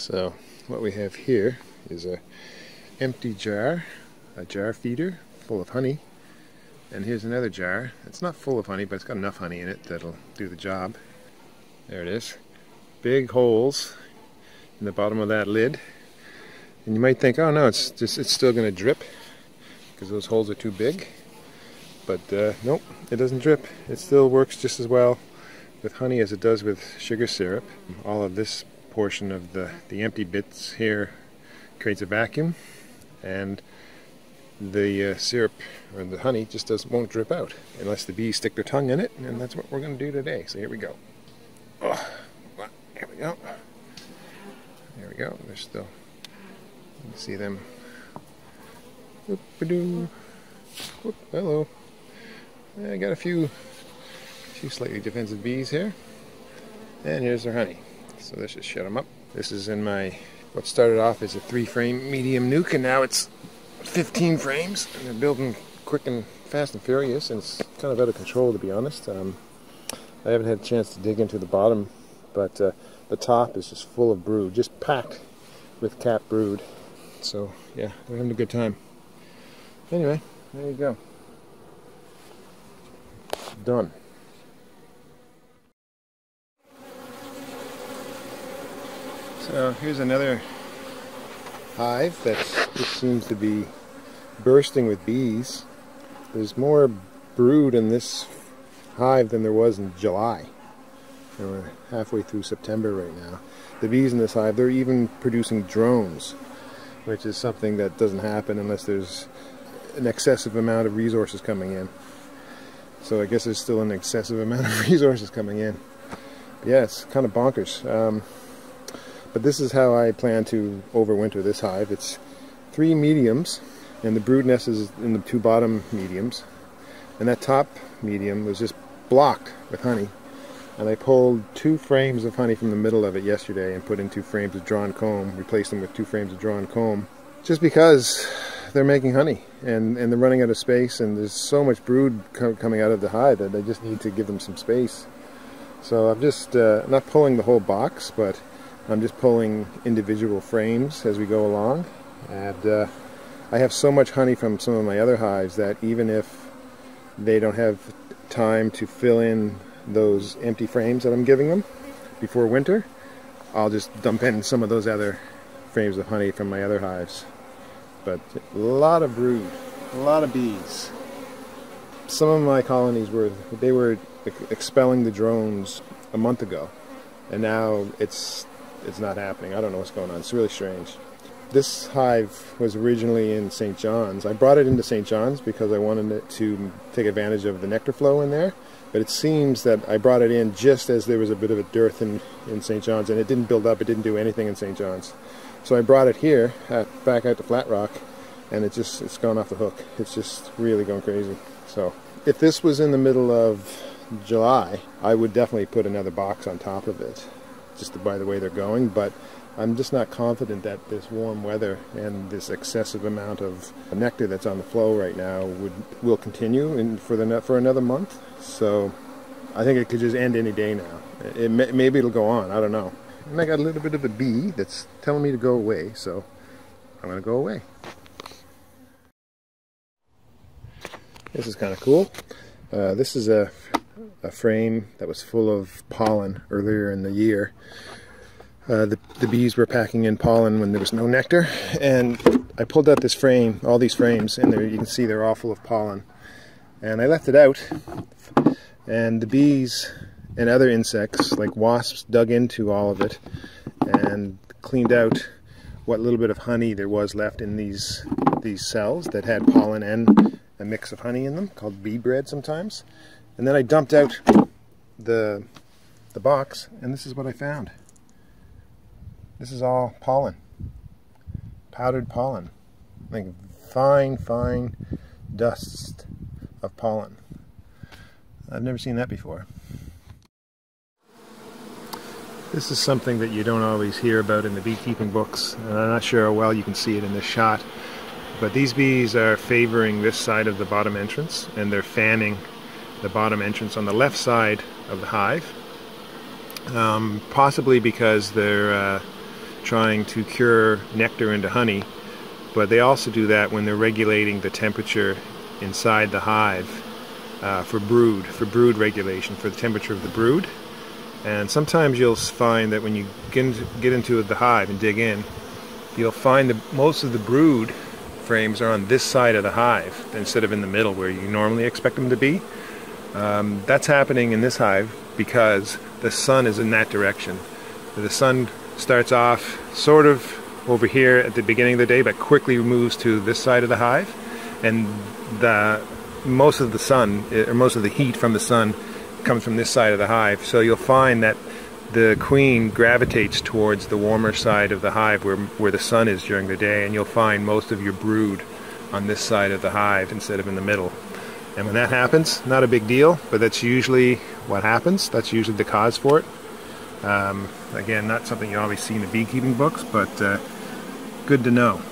So what we have here is a empty jar, a jar feeder full of honey, and here's another jar. It's not full of honey, but it's got enough honey in it that'll do the job. There it is. Big holes in the bottom of that lid, and you might think, oh no, it's still going to drip because those holes are too big, but nope, it doesn't drip. It still works just as well with honey as it does with sugar syrup. All of this portion of the empty bits here creates a vacuum, and the syrup or the honey just won't drip out unless the bees stick their tongue in it, and that's what we're going to do today. So here we go. Oh, here we go. There we go. They're still. You can see them. Whoop-a-doo. Whoop, hello. I got a few slightly defensive bees here, and here's their honey. So let's just shut them up. This is in my, what started off as a 3-frame medium nuke, and now it's 15 frames. And they're building quick and fast and furious, and it's kind of out of control, to be honest. I haven't had a chance to dig into the bottom, but the top is just full of brood, just packed with capped brood. So yeah, we're having a good time. Anyway, there you go. Done. So here's another hive that just seems to be bursting with bees. There's more brood in this hive than there was in July. And we're halfway through September right now. The bees in this hive, they're even producing drones, which is something that doesn't happen unless there's an excessive amount of resources coming in. So I guess there's still an excessive amount of resources coming in. But yeah, it's kind of bonkers. But this is how I plan to overwinter this hive. It's 3 mediums, and the brood nest is in the 2 bottom mediums. And that top medium was just blocked with honey. And I pulled 2 frames of honey from the middle of it yesterday and put in 2 frames of drawn comb, replaced them with 2 frames of drawn comb, just because they're making honey and they're running out of space, and there's so much brood coming out of the hive that I just need to give them some space. So I'm just not pulling the whole box, but I'm just pulling individual frames as we go along. And I have so much honey from some of my other hives that even if they don't have time to fill in those empty frames that I'm giving them before winter, I'll just dump in some of those other frames of honey from my other hives. But a lot of brood, a lot of bees. Some of my colonies were expelling the drones a month ago, and now it's not happening. I don't know what's going on. It's really strange. This hive was originally in St. John's. I brought it into St. John's because I wanted it to take advantage of the nectar flow in there. But it seems that I brought it in just as there was a bit of a dearth in St. John's, and it didn't build up, it didn't do anything in St. John's. So I brought it here, back out to Flat Rock, and it's gone off the hook. It's just really going crazy. So if this was in the middle of July, I would definitely put another box on top of it, just by the way they're going. But I'm just not confident that this warm weather and this excessive amount of nectar that's on the flow right now will continue for another month. So I think it could just end any day now. Maybe it'll go on, I don't know. And I got a little bit of a bee that's telling me to go away, so I'm going to go away. This is kind of cool. This is a frame that was full of pollen earlier in the year. The bees were packing in pollen when there was no nectar, and I pulled out this frame, all these frames, and there you can see they're all full of pollen. And I left it out, and the bees and other insects like wasps dug into all of it and cleaned out what little bit of honey there was left in these cells that had pollen and a mix of honey in them, called bee bread sometimes. And then I dumped out the box, and this is what I found. This is all pollen, powdered pollen, like fine dust of pollen. I've never seen that before. This is something that you don't always hear about in the beekeeping books, and I'm not sure how well you can see it in this shot, but these bees are favoring this side of the bottom entrance, and they're fanning the bottom entrance on the left side of the hive, possibly because they're trying to cure nectar into honey, but they also do that when they're regulating the temperature inside the hive for brood regulation, for the temperature of the brood. And sometimes you'll find that when you get into the hive and dig in, you'll find that most of the brood frames are on this side of the hive instead of in the middle where you normally expect them to be. That's happening in this hive because the sun is in that direction. The sun starts off sort of over here at the beginning of the day, but quickly moves to this side of the hive, and most of the sun, or most of the heat from the sun, comes from this side of the hive. So you'll find that the queen gravitates towards the warmer side of the hive where the sun is during the day, and you'll find most of your brood on this side of the hive instead of in the middle. And when that happens, not a big deal, but that's usually what happens. That's usually the cause for it. Again, not something you always see in the beekeeping books, but good to know.